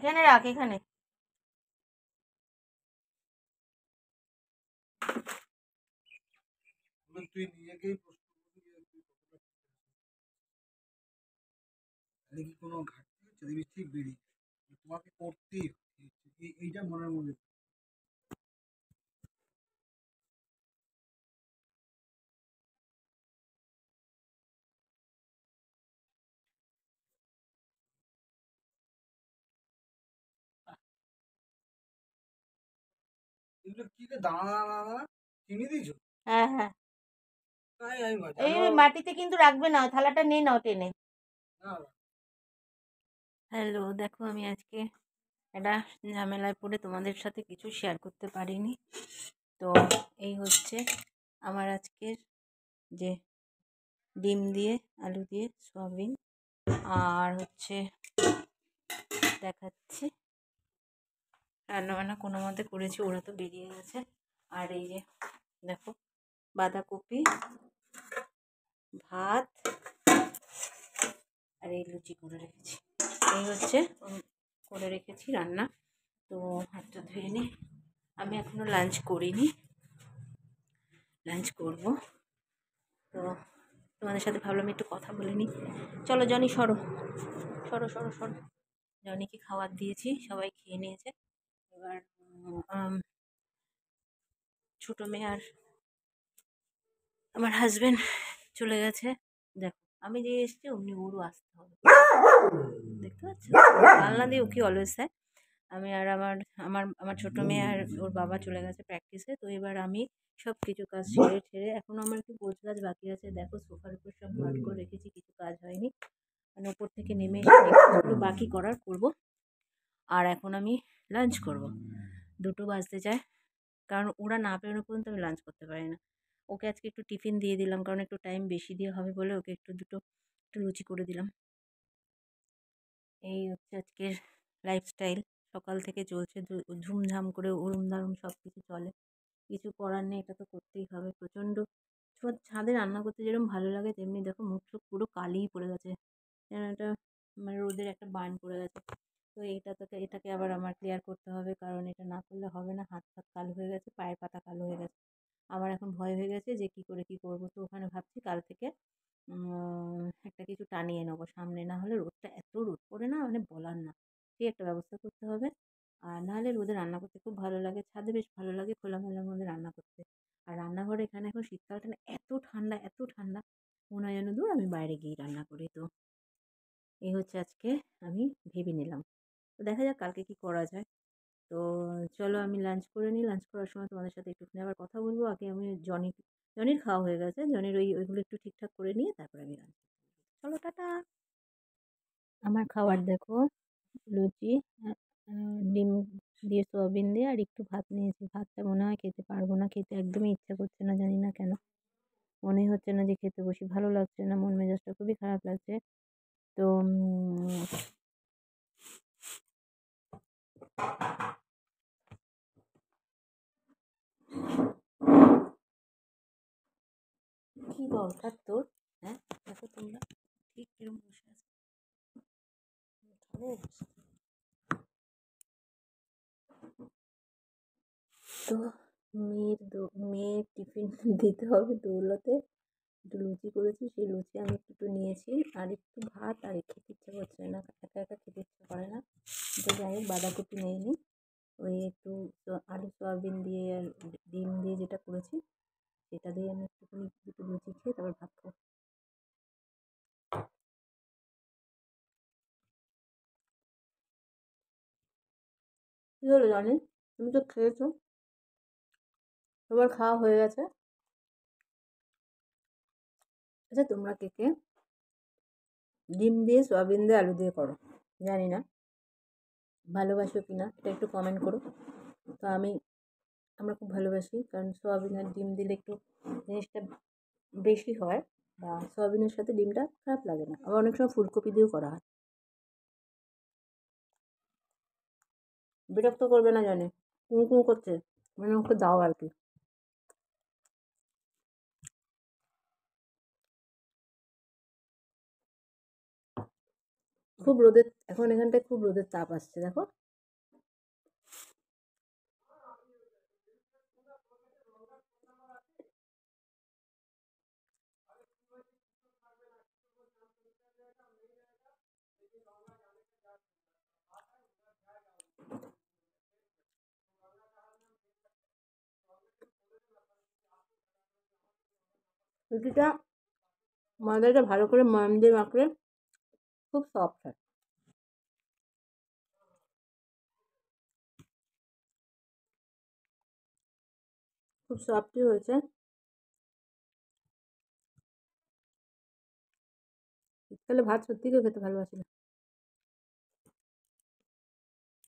এখানে রাখ, এখানে। তুই নিজেকেই প্রশ্ন করবি যে তুই কতটা তাহলে কি কোনো ঘাটতি হচ্ছে দেখবি ঠিক বেরিয়ে যাবে। তোমাকে করতেই হবে। এইটা মনের মধ্যে এগুলো কি রে দানা দানা দানা চিনি দিয়েছো? হ্যাঁ হ্যাঁ, তাই আমি এই জানো মাটিতে কিন্তু রাখবে না, থালাটা নে নাও টেনে। না। হ্যালো, দেখো আমি আজকে একটা ঝামেলায় পড়ে তোমাদের সাথে কিছু শেয়ার করতে পারিনি। তো এই হচ্ছে আমার আজকের যে ডিম দিয়ে, আলু দিয়ে, সয়াবিন, আর হচ্ছে দেখাচ্ছি রান্নাবান্না কোনো মতে করেছি, ওরা তো বেরিয়ে গেছে। আর এই যে দেখো বাঁধাকপি, ভাত, আর এই লুচি করে রেখেছি। এই হচ্ছে করে রেখেছি রান্না। তো হাতটা ধুয়ে নিই। আমি এখনও লাঞ্চ করিনি, লাঞ্চ করব। তো তোমাদের সাথে ভাবলাম একটু কথা বলে নিই। চলো জনি, সরো সরো সরো সরো। জনিকে খাবার দিয়েছি, সবাই খেয়ে নিয়েছে। এবার ছোটো মেয়ে আর আমার হাজব্যান্ড চলে গেছে। দেখো আমি যে এসছি অমনি ওরও আসতে হবে, দেখতে পাচ্ছ? আলনা দিয়ে ওকে অলওয়েজ দেয়। আমি আর আমার আমার আমার ছোটো মেয়ে আর ওর বাবা চলে গেছে প্র্যাকটিসে। তো এবার আমি সব কিছু কাজ ছেড়ে ছেড়ে এখনও আমার একটু গোছ গাছ বাকি আছে। দেখো সোফার উপর সব ভাট করে রেখেছি, কিছু কাজ হয়নি। মানে ওপর থেকে নেমে এসে কাজগুলো বাকি করার করবো। আর এখন আমি লাঞ্চ করব। 2টো বাজতে যায়, কারণ ওরা না বেরোনো পর্যন্ত আমি লাঞ্চ করতে পারি না। ওকে আজকে একটু টিফিন দিয়ে দিলাম, কারণ একটু টাইম বেশি দিয়ে হবে বলে ওকে একটু লুচি করে দিলাম। এই হচ্ছে আজকের লাইফস্টাইল। সকাল থেকে চলছে ঝুমঝাম করে, উড়ুম দারুম সব কিছু চলে। কিছু করার নেই, এটা তো করতেই হবে। প্রচণ্ড ছাদে রান্না করতে যেরকম ভালো লাগে, তেমনি দেখো মুখ টুখ পুরো কালিই পড়ে গেছে, যেন একটা মানে রোদের একটা বার্ন পড়ে গেছে। তো এটাকে আবার আমার ক্লিয়ার করতে হবে, কারণ এটা না করলে হবে না। হাত ফাত কালো হয়ে গেছে, পায়ের পাতা কালো হয়ে গেছে। আমার এখন ভয় হয়ে গেছে যে কী করে কী করবো। তো ওখানে ভাবছি কাল থেকে একটা কিছু টানিয়ে নেবো সামনে, না হলে রোদটা এত রোদ পড়ে না, মানে বলার না। সেই একটা ব্যবস্থা করতে হবে। আর নাহলে রোদে রান্না করতে খুব ভালো লাগে, ছাদে বেশ ভালো লাগে খোলামেলার মধ্যে রান্না করতে। আর রান্নাঘরে এখানে এখন শীতকালটা না এত ঠান্ডা, এত ঠান্ডা, মনে হয় যেন দূর আমি বাইরে গিয়ে রান্না করি। তো এই হচ্ছে আজকে আমি ভেবে নিলাম। তো দেখা যাক কালকে কী করা যায়। তো চলো আমি লাঞ্চ করে নিই। লাঞ্চ করার সময় তোমাদের সাথে একটুখানি আবার কথা বলবো। আগে আমি জনির খাওয়া হয়ে গেছে, জনির ওইগুলো একটু ঠিকঠাক করে নিয়ে তারপরে আমি লাঞ্চ করবো। চলো টাটা। আমার খাবার দেখো, লুচি, ডিম দিয়ে, সোয়াবিন দিয়ে, আর একটু ভাত নিয়েছি। ভাতটা মনে হয় খেতে পারবো না, খেতে একদমই ইচ্ছা করছে না, জানি না কেন। মনেই হচ্ছে না যে খেতে বসি, ভালো লাগছে না, মন মেজাজটা খুবই খারাপ লাগছে। তো কি দরকার তোর? হ্যাঁ, দেখো তোমরা ঠিক কিরম বসে আছো। তো মেয়ের টিফিন দিতে হবে দৌলতে। একটু লুচি করেছি, সেই লুচি আমি একটু নিয়েছি, আর একটু ভাত, আর খেতে ইচ্ছা করছে না, একা একা খেতে ইচ্ছা করে না। তো যাই হোক, বাঁধাকপি নেইনি, ওই একটু আলু সয়াবিন দিয়ে আর ডিম দিয়ে যেটা করেছি সেটা দিয়ে আমি একটুখানি দুটো লুচি খেয়ে তারপর ভাত খাবো। কী হলো জানি, তুমি তো খেয়েছো, তোমার খাওয়া হয়ে গেছে। আচ্ছা তোমরা কে কে ডিম দিয়ে, সয়াবিন দিয়ে, আলু দিয়ে করো জানি না, ভালোবাসো কি না এটা একটু কমেন্ট করো। তো আমরা খুব ভালোবাসি, কারণ সয়াবিন আর ডিম দিলে একটু জিনিসটা বেশি হয়, বা সয়াবিনের সাথে ডিমটা খারাপ লাগে না। আবার অনেক সময় ফুলকপি দিয়েও করা হয়। বিরক্ত করবে না জানি, কুঁ করছে, মানে ওকে দাও আর কি। খুব রোদের এখন এখানটায় খুব রোদের তাপ আসছে দেখো। রুটিটা ময়দাটা ভালো করে ময়াম দিয়ে মাখলে খুব সফট হয়, খুব সফটই হয়েছে। শীতকালে ভাত সত্যি কেউ খেতে ভালোবাসে না।